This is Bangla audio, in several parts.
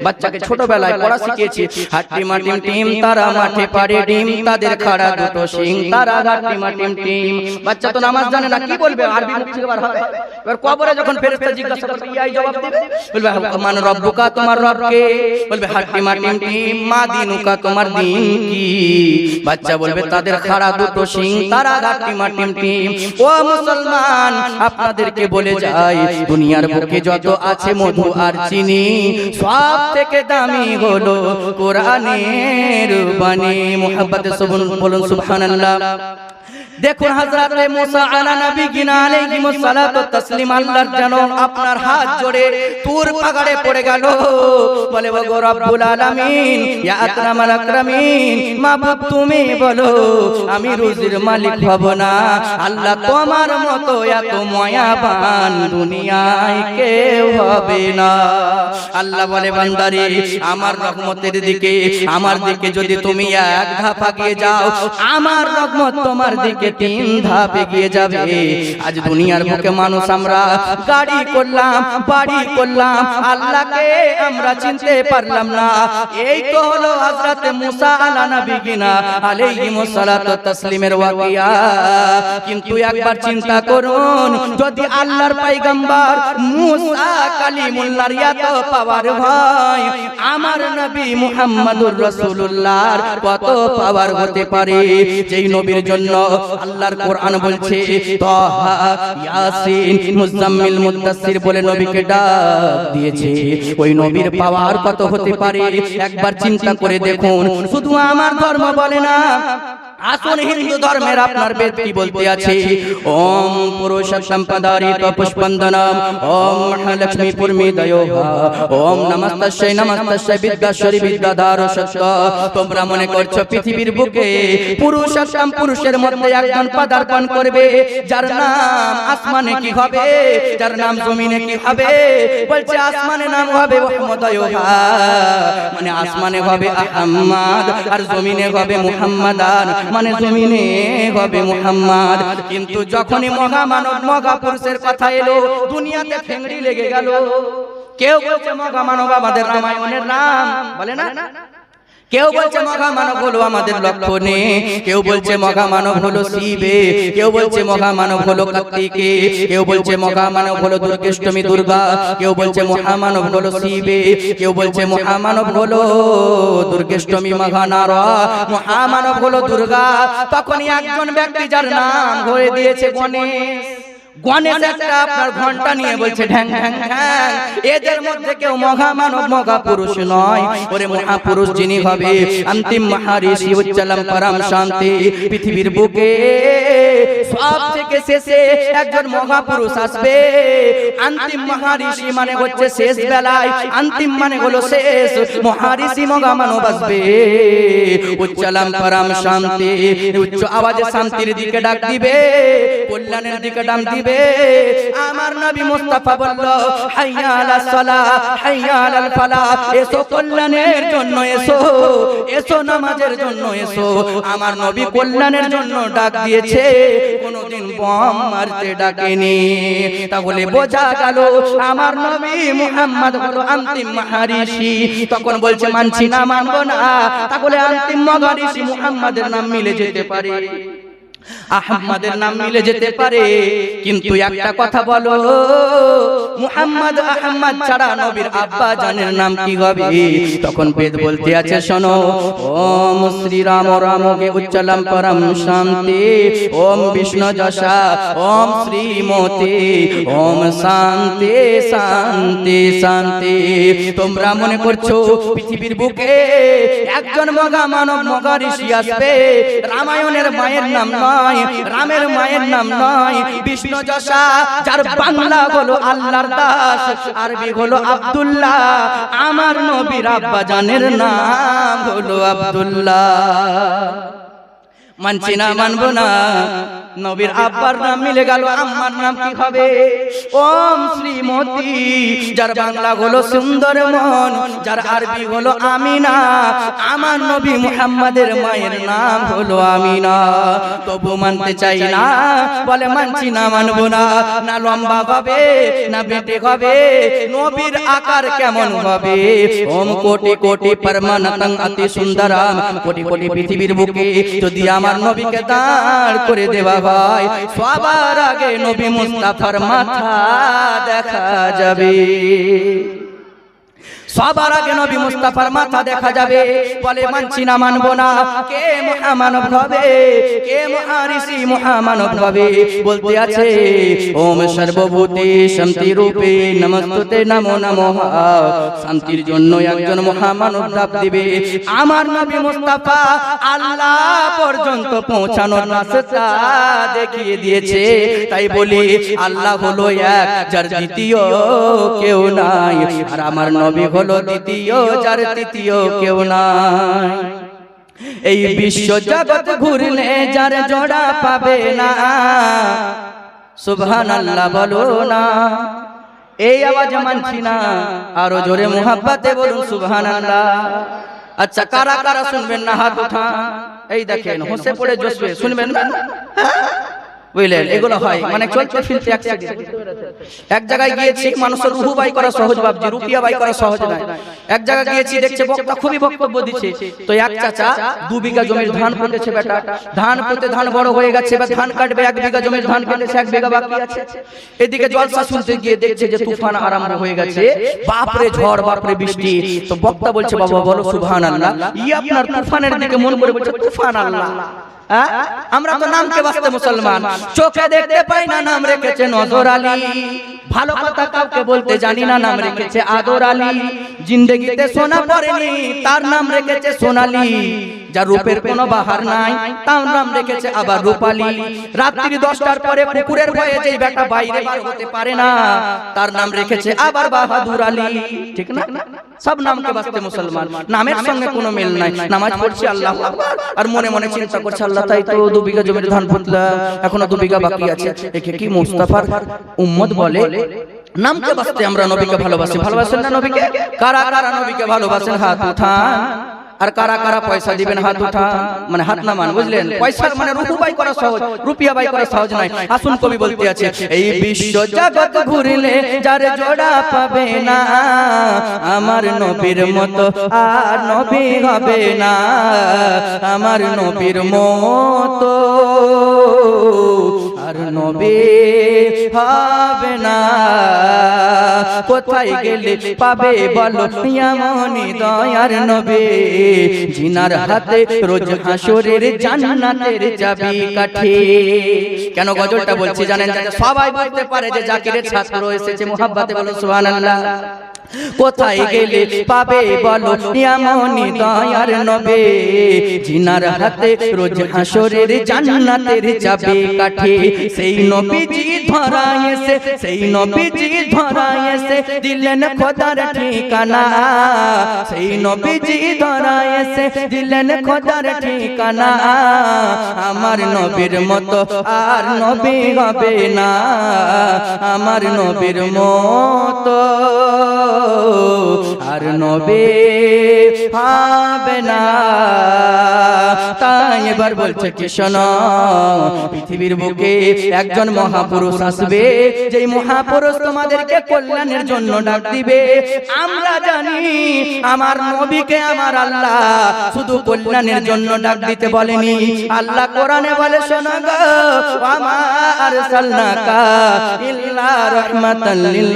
বাচ্চাকে ছোটবেলায় পড়া শিখিয়েছি, হাট্টি মাটিম টিম তারা মাঠে পারে ডিম, তাদের খাড়া দুটো শিং তারা হাট্টি মাটিম টিম। বাচ্চা তো নামাজ জানে না, কি বলবে? আরবি মুখ থেকে বার হবে। এবার কবরে যখন ফেরেশতা জিজ্ঞাসা করবে কি জবাব দিবে? বলবে মান রব্বুকা, তোমার রব কে? বলবে হাট্টি মাটিম টিম। মা দিনুকা, তোমার দিন কি? বাচ্চা বলবে তাদের খাড়া দুটো শিং তারা হাট্টি মাটিম টিম। ও মুসলমান, আপনাদেরকে বলে যাই, দুনিয়ার বুকে যত আছে মধু আর চিনি, সব থেকে দামি হলো কোরআনের বাণী। মুহাব্বতে বলুন সুবহানাল্লাহ। দেখুন হযরতে মুসা আলা নবিয়িনা আলাইহিস সালাতু ওয়াস তাসলিম আল্লাহর যেন আপনার হাত জোড়ে তুর পাহাড়ে পড়ে গেল, বলে ওগো রব্বুল আলামিন, ইয়া আকরামাল আকরামিন, মাবুদ তুমি বলো আমি রুজির মালিক হব না। আল্লাহ তোমার মতো এত মায়াবান দুনিয়ায় কেউ হবে না। আল্লাহ বলে বান্দারে, আমার রহমতের দিকে, আমার দিকে যদি তুমি এক ধাপ এগিয়ে যাও, আমার রহমত তোমার দিকে তিন ধাপ এগিয়ে যাবে। আজ দুনিয়ার বুকে মানুষ আমরা গাড়ি করলাম, বাড়ি করলাম, আল্লাহকে আমরা চিনতে পারলাম না। এই তো হলো হযরত মুসা আলা নবিয়িনা আলাইহিস সালাতু ওয়াস তাসলিমের ওয়াকিয়া। কিন্তু একবার চিন্তা করুন, যদি আল্লাহর পয়গম্বর মুসা কালিমুল্লাহর এত পাওয়ার হয়, আমার নবী মুহাম্মদুর রাসূলুল্লাহর কত পাওয়ার হতে পারে? যেই নবীর জন্য আল্লাহর কোরআন বলছে তাহা, ইয়াসিন, মুজাম্মিল, মুদাসসির বলে নবীকে ডাক দিয়েছে, ওই নবীর পাওয়ার কত হতে পারে একবার চিন্তা করে দেখুন। শুধু আমার ধর্ম বলে না, আসুন হিন্দু ধর্মের আপনার বেদ কি বলতে আছে? ওম পুরুষোত্তম পদারিত পুষ্পন্দনম, ওম মহালক্ষ্মী পূর্মিদয়োহা, ওম নমস্তস্যৈ নমস্তস্যৈ বিদ্যাশ্বরী বিদ্যাধারো সত্য। তোমরা মনে করছো পৃথিবীর বুকে পুরুষোত্তম পুরুষের মধ্যে একজন পদার্পণ করবে, যার নাম আসমানে কি হবে, যার নাম জমিনে কি হবে? বলছে আসমানে নাম হবে মুহাম্মদয়োহা, মানে আসমানে হবে আহমদ আর জমিনে হবে মুহাম্মাদান, মানে জমিনে হবে মুহাম্মদ। কিন্তু যখনই মহামানব মহাপুরুষের কথা এলো, দুনিয়াতে ফেংড়ি লেগে গেল। কেউ বলছে মহামানব আমাদের রামায়ণের নাম, বলে না? কেউ বলছে মহামানব হলো আমাদের লক্ষণে, কেউ বলছে মহামানব হলো শিবে, কেউ বলছে মহামানব হলো কার্তিকে, কেউ বলছে মহামানব হলো দুর্গেষ্টমী দুর্গা, কেউ বলছে মহামানব হলো শিবে, কেউ বলছে মহামানব হলো দুর্গেষ্টমী মহানারা, মহামানব হলো দুর্গা। তখনই একজন ব্যক্তি যার নাম ধরে দিয়েছে গণেশ। গণেশ একটা আপনার ঘন্টা নিয়ে বলছে ঢ্যাং ঢ্যাং ঢ্যাং। এদের মধ্যে কেউ মহামানব মহাপুরুষ নয়, ওরে মহাপুরুষ যিনি হবে অন্তিম মহারিষি উচ্চলম পরম শান্তি। পৃথিবীর বুকে সব থেকে শেষে একজন মহাপুরুষ আসবে। অন্তিম মহারিষি মানে হচ্ছে শেষ বেলায়, অন্তিম মানে হলো শেষ, মহারিষি মহামানব আসবে। উচ্চলম পরম শান্তি, উচ্চ আওয়াজে শান্তির দিকে ডাক দিবে, কল্যাণের দিকে ডাক দিবে। আমার নবী মুস্তাফা বলল হাইয়া আলাস সালাহ, হাইয়া আলাল ফালাহ, এসো কল্যাণের জন্য এসো, এসো নামাজের জন্য এসো। আমার নবী কল্যাণের জন্য ডাক দিয়েছে, কোনদিন বম মারতে ডাকেনি। তাহলে বোঝা গেল আমার নবী মুহাম্মদ হলো অন্তিম মহারিষি। তখন বলছে মানছি না, মানবো না। তাহলে অন্তিম মহারিষি মুহাম্মাদের নাম মিলে যেতে পারে, আহমদের নাম মিলে যেতে পারে, কিন্তু একটা কথা বলো, মুহাম্মদ আহমদ ছাড়া নবীর আব্বা জানের নাম কি হবে? তখন বেদ বলতে আছে শোনো, ওম শ্রী রাম রামকে উচ্চলম পরম শান্তি, ওম বিষ্ণু যশা, ওম শ্রীমতি, ওম শান্তি শান্তি শান্তি। তোমরা মনে করছো পৃথিবীর বুকে একজন মহামানব মহারিষি আসবে, রামায়ণের মায়ের নাম নয়, রামের মায়ের নাম নয়, বিষ্ণু যশা, যার বাংলা হলো আল্লাহর দাস, আরবি হলো আব্দুল্লাহ। আমার নবীর আব্বা জানের নাম হলো আব্দুল্লাহ। মানছি না, মানবো না। নবীর আব্বার নাম মিলে গেল, আম্মার নাম কি হবে? ওম শ্রীমতী। যার বাংলা হলো সুন্দরমন, যার আরবি হলো আমিনা। আমার নবী মুহাম্মাদের মায়ের নাম হলো আমিনা। তবু মানতে চাই না, বলে মানছি না, মানবো না। না লম্বা হবে, না বেটে হবে, নবীর আকার কেমন হবে? ওম কোটি কোটি পরমানতং অতি সুন্দরাম। কোটি কোটি পৃথিবীর বুকে যদি আমার নবীকে দাঁড় করে দেওয়া হয়, সবার আগে নবী মুস্তাফার মাথা দেখা যাবে। সবার আগে নবী মুস্তাফার মাথা দেখা যাবে। বলে মানছি না, মানবো না। কে মহামানব হবে? কে মহারিষি মহামানব হবে? বলতে আছে ওম সর্বভূতে শান্তি রূপে নমস্তুতে নমো নমঃ। শান্তির জন্য একজন মহামানব ডাক দিবে। আমার নবী মুস্তাফা আল্লাহ পর্যন্ত পৌঁছানোর রাস্তা দেখিয়ে দিয়েছে। তাই বলি আল্লাহ হলো এক, যার দ্বিতীয় কেউ নাই। আর আমার নবী হলো দ্বিতীয়, যার তৃতীয় কেউ নাই। এই বিশ্ব জগৎ ঘুরলে যার জোড়া পাবে না, সুবহানাল্লাহ বলো না। এই আওয়াজ মানছি না, আরো জোরে মুহাব্বতে বলুন সুবহানাল্লাহ। আচ্ছা, কারা কারা শুনবেন না হাত উঠান। এই দেখেন হোসে পড়ে জোসবে, শুনবেন না? বুঝলেন, এগুলো হয় মানে চলতে ফিরতে এক জায়গায় গিয়েছি, মানুষের রুহু বাই করা সহজ ভাবছি, রুপিয়া বাই করা সহজ নয়। এক জায়গায় গিয়েছি, দেখছে বক্তা খুবই বক্তব্য দিচ্ছে। তো এক চাচা 2 বিঘা জমির ধান পুঁতেছে। বেটা ধান পুঁতে ধান বড় হয়ে গেছে, এবার ধান কাটবে। 1 বিঘা জমির ধান কেটেছে, 1 বিঘা বাকি আছে। এদিকে জলসা শুনতে গিয়ে দেখছে যে তুফান আরম্ভ হয়ে গেছে। বাপরে ঝড়, বাপরে বৃষ্টি। তো বক্তা বলছে বাবা বলো সুবহানাল্লাহ। আপনার তুফানের দিকে মন করে বলছে তুফান আল্লাহ। আমরা তো নামকে বাঁচতে মুসলমান, চোখে দেখতে পাই না, নাম রেখেছে নজর আলী। ভালো কথা কাউকে বলতে জানি না, নাম রেখেছে আদর আলী। জিন্দেগিতে সোনা পড়েনি, তার নাম রেখেছে সোনালী। যার রূপের কোনো বাহার নাই, তার নাম রেখেছে আবার রূপালী। রাত্রি 10টার পরে পুকুরের ভয়ে যেই বেটা বাইরে বার হতে পারে না, তার নাম রেখেছে আবার বাহাদুর আলী। ঠিক না? সব নামকে বাঁচতে মুসলমান, নামের সঙ্গে কোনো মিল নাই। নামাজ পড়ছি আল্লাহু আকবার, আর মনে মনে চিন্তা করছে আল্লাহ তাই তো 2 বিঘা জমির ধান পুঁতলাম, এখনো 2 বিঘা বাকি আছে। একে কি মুস্তাফার উম্মত বলে? নামকে বাঁচতে আমরা নবীকে ভালোবাসি। ভালোবাসেন না নবীকে? কারা কারা নবীকে ভালোবাসেন হাত উঠান। আর কারা কারা পয়সা দিবেন হাত উঠান। মানে হাত নামান, বুঝলেন? পয়সা মানে রুপু বাই করা সহজ, রুপিয়া বাই করা সহজ নয়। আসুন কবি বলতে আছে এই বিশ্ব জগৎ ঘুরলে যার জোড়া পাবে না, আমার নবীর মতো আর নবী হবে না। আমার নবীর মতো আর নবী হবে না। কোথায় গেলে পাবে বলো এমনই দয়ার নবী, জিনার হাতে রোজ হাসরের জান্নাতের চাবি কাঠি। কেন গজলটা বলছি জানেন? সবাই বলতে পারে যে জাকিরের ছাত্র এসেছে, মুহাব্বতে বলো সুবহানাল্লাহ। কোথায় গেলে পাবে বলো এমনই দয়ার নবী, জিনার হাতে রোজ হাসরের জান্নাতের চাবি কাঠি। সেই নবীজি ধরায় এসে, সেই নবীজি ধরায় এসে দিলেন খোদার ঠিকানা। সেই নবীজি ধরায় এসে দিলেন খোদার ঠিকানা। আমার নবীর মতো আর নবী হবে না, আমার নবীর মতো আর নবী হবে না। তাই এবার বলছে কি শোনো, পৃথিবীর বুকে একজন মহাপুরুষ আসবে, যেই মহাপুরুষ তোমাদেরকে কল্যাণের জন্য ডাক দিবে। আমরা জানি আমার নবীকে আমার আল্লাহ শুধু কল্যাণের জন্য ডাক দিতে বলেনি। আল্লাহ কোরআনে বলে শোনো গো, ওয়ামা আরসালনাকা ইল্লা রাহমাতাল লিল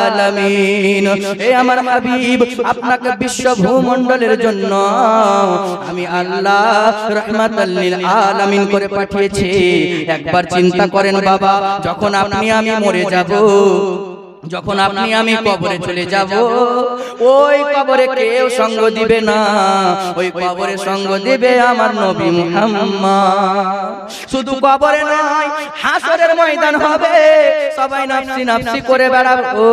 আলামিন। হে আমার হাবিব, আপনাকে বিশ্ব ভূমণ্ডলের জন্য আমি আল্লাহ রাহমাতাল লিল আলামিন করে পাঠিয়েছি। একবার চিন্তা করেন বাবা, যখন আপনি আমি মরে যাব, যখন আপনি আমি কবরে চলে যাব, ওই কবরে কেউ সঙ্গ দিবে না, ওই কবরে সঙ্গ দিবে আমার নবী মুহাম্মদ। শুধু কবরে নয়, হাসরের ময়দান হবে, সবাই নাফসি নাফসি করে বেড়াবে। ও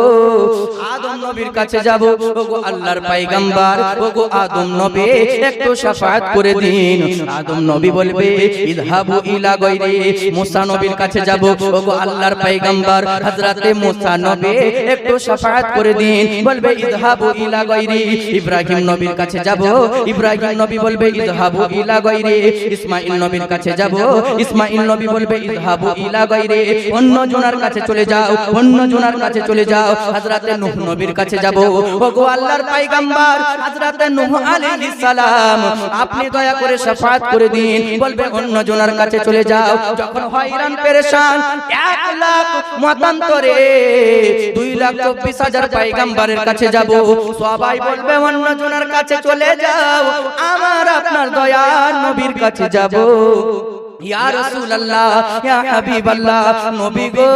আদম নবীর কাছে যাব, ওগো আল্লাহর পয়গম্বর, ওগো আদম নবী একটু শাফাআত করে দিন। আদম নবী বলবে ইযহাবু ইলা গায়রি। মুসা নবীর কাছে যাব, ওগো আল্লাহর পয়গম্বর হযরতে মুসা নবী একটু শাফাআত করে দিন, বলবে ইযহাবু ইলা গায়রি। ইব্রাহিম নবীর কাছে যাব, ইব্রাহিম নবী বলবে ইযহাবু ইলা গায়রি। ইসমাঈল নবীর কাছে যাব, ইসমাঈল নবী বলবে ইযহাবু ইলা গায়রি। অন্য জনের কাছে চলে যাও, অন্য জনের কাছে চলে যাও। হযরতে নূহ নবীর কাছে যাব, ওগো আল্লাহর পয়গম্বর হযরতে নূহ আলাইহিস সালাম আপনি দয়া করে শাফাআত করে দিন, বলবে অন্য জনের কাছে চলে যাও। যখন হয়রান পেরেশান 1 লাখ মতান্তরে 2,24,000 পয়গম্বরের কাছে যাব, সবাই বলবে অন্য জনের কাছে চলে যাও, আমার আপনার দয়ার নবীর কাছে যাব। ইয়া রাসূলুল্লাহ, ইয়া হাবিবাল্লাহ, নবী গো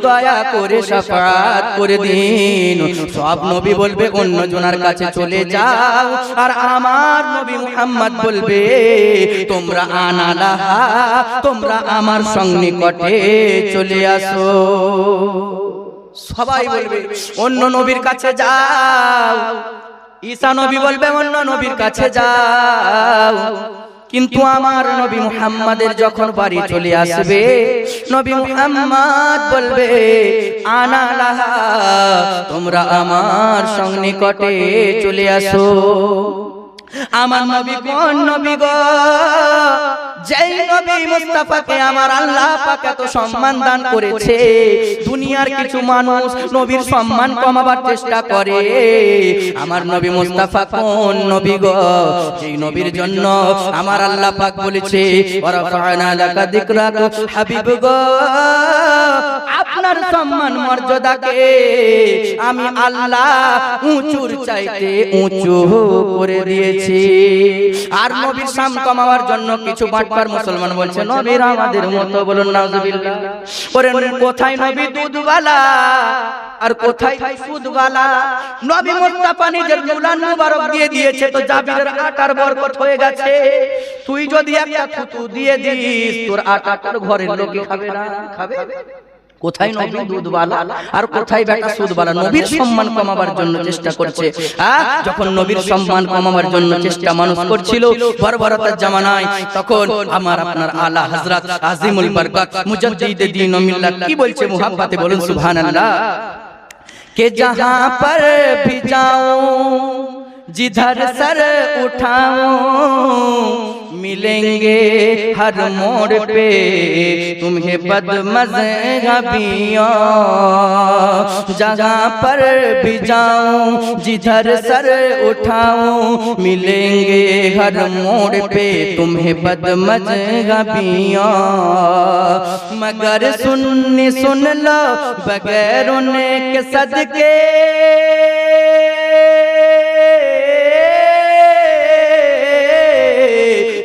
দয়া করে শাফাআত করে দিন। সব নবী বলবে অন্য জনের কাছে চলে যাও, আর আমার নবী মুহাম্মদ বলবে তোমরা আনালাহা, তোমরা আমার সন্নিকটে চলে আসো। সবাই বলবে অন্য নবীর কাছে যাও। ঈসা নবী বলবে অন্য নবীর কাছে যাও, কিন্তু আমার নবী মুহাম্মাদের যখন বাড়ি চলে আসবে, নবী মুহাম্মদ বলবে আনা লাহা, তোমরা আমার সন্নিকটে চলে আসো। আমার নবী কোন নবী গো? যেই নবী মুস্তাফাকে আমার আল্লাহ পাক এত সম্মান দান করেছে, দুনিয়ার কিছু মানুষ নবীর সম্মান কমাবার চেষ্টা করে। আমার নবী মুস্তাফা কোন নবী গো? যেই নবীর জন্য আমার আল্লাহ পাক বলেছে ওয়ারাফা'না লাকা যিকরাক, হাবিব গো আপনার সম্মান মর্যাদাকে আমি আল্লাহ উঁচুর চাইতে উঁচু করে দিয়েছি। আর নবীর শান কমাবার জন্য কিছু বাটপার মুসলমান বলছে নবীর আমাদের মতো, বলুন নাউজুবিল্লাহ। ওরে কোথায় নবী দুধওয়ালা আর কোথায় সুদওয়ালা? নবী মুস্তাফা নিজের মুলান মুবারক দিয়ে দিয়েছে, তো জাবিরের আটার বরকত হয়ে গেছে। তুই যদি একটা থুতু দিয়ে দিস, তোর আটার ঘরের লোক খাবে না? খাবে। কোথায় নবী দুধওয়ালা আর কোথায় বেটা সুদওয়ালা? নবীর সম্মান কমাবার জন্য চেষ্টা করছে। যখন নবীর সম্মান কমাবার জন্য চেষ্টা মানুষ করছিল বর্বরতার জামানায়, তখন আমার আপনার আলা হযরত আজিমুল বরকত মুজাদ্দিদে দ্বীন ও মিল্লাত কি বলছে মুহাব্বতে, বলুন সুবহানাল্লাহ। के जहां पर भी जाऊं, जिधर सर उठाऊं, मिलेंगे हर मोड़ पे तुम्हें बदमज़हबियों। जहां पर भी जाऊं, जिधर सर उठाऊं, मिलेंगे हर मोड़ पे तुम्हें बदमज़हबियों। मगर सुन लो बगैर उनके सदके,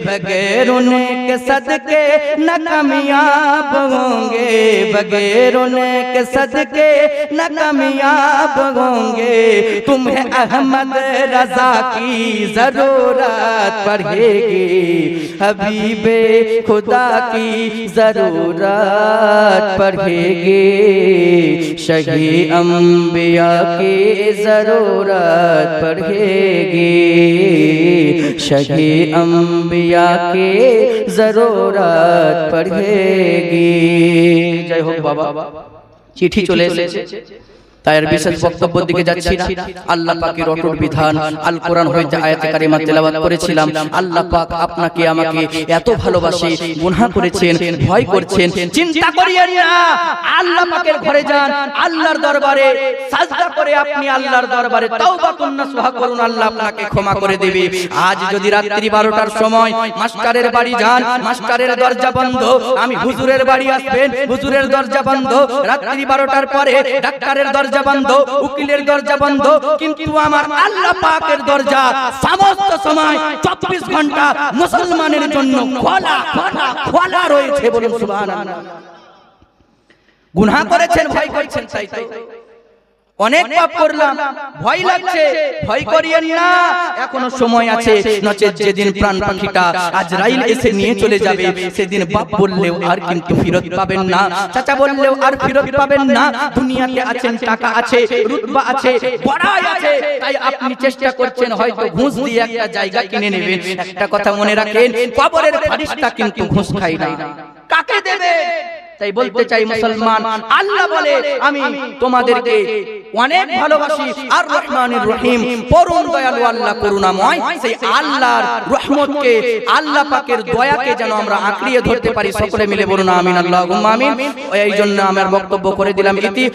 बगैर उनके सदके न कामयाब होंगे, बगैर उनके सदके न कामयाब होंगे। तुम्हें अहमद रजा की जरूरत पड़ेगी, हबीबे खुदा की जरूरत पड़ेगी, शही अंबिया की जरूरत पड़ेगी, शही अंबिया के जरूरत पड़ेगी। जय हो बाबा। चिट्ठी चले एसेছে, তাই আর বিশেষ বক্তব্যের দিকে যাচ্ছি না। আল্লাহ পাকের অটুট বিধান আল কোরআন হইতে আয়াতে কারিমা তেলাওয়াত করেছিলাম। আল্লাহ পাক আপনাকে আমাকে এত ভালোবাসে, গুনাহ করেছেন, ভয় করছেন, চিন্তা করিয়েন না। আল্লাহ পাকের ঘরে যান, আল্লাহর দরবারে সাজদা করে আপনি আল্লাহর দরবারে তাওবাতুন নাসুহা করুন, আল্লাহ আপনাকে ক্ষমা করে দেবে। আজ যদি রাত্রি 12টার সময় মাস্টারের বাড়ি যান, মাস্টারের দরজা বন্ধ, আমি হুজুরের বাড়ি আসবেন, হুজুরের দরজা বন্ধ, রাত্রি 12টার পরে ডাক্তারের দরজা বন্ধ, উকিলের দরজা বন্ধ, কিন্তু আমার আল্লাহ পাকের দরজা সমস্ত সময় 24 ঘন্টা মুসলমানের জন্য খোলা খোলা খোলা রয়েছে, বলুন সুবহানাল্লাহ। গুনাহ করেছেন, ভয় করছেন, তাই তো অনেক পাপ করলাম, ভয় লাগছে, ভয় করিয়েন না, এখনো সময় আছে। নচেত যেদিন প্রাণ পাখিটা আজরাইল এসে নিয়ে চলে যাবে, সেদিন বাপ বললেও আর কিন্তু ফিরত পাবেন না, চাচা বললেও আর ফিরত পাবেন না। দুনিয়াতে আছেন, টাকা আছে, রুতবা আছে, বড়াই আছে, তাই আপনি চেষ্টা করছেন হয়তো ঘুষ দিয়ে একটা জায়গা কিনে নেবেন। একটা কথা মনে রাখেন, কবরের ফেরেশতা কিন্তু ঘুষ খায় না। কাকে দেবে? তাই বলতে চাই মুসলমান, আল্লাহ বলে আমি তোমাদেরকে অনেক ভালোবাসি, আর রহমানির রহিম, পরম দয়ালু আল্লাহ করুণাময়। সেই আল্লাহর রহমতকে, আল্লাহ পাকের দয়াকে যেন আমরা আঁকড়িয়ে ধরতে পারি। সকলে মিলে বলুন আমিন, আল্লাহুম্মা আমিন। এই জন্য আমার বক্তব্য করে দিলাম ইতি।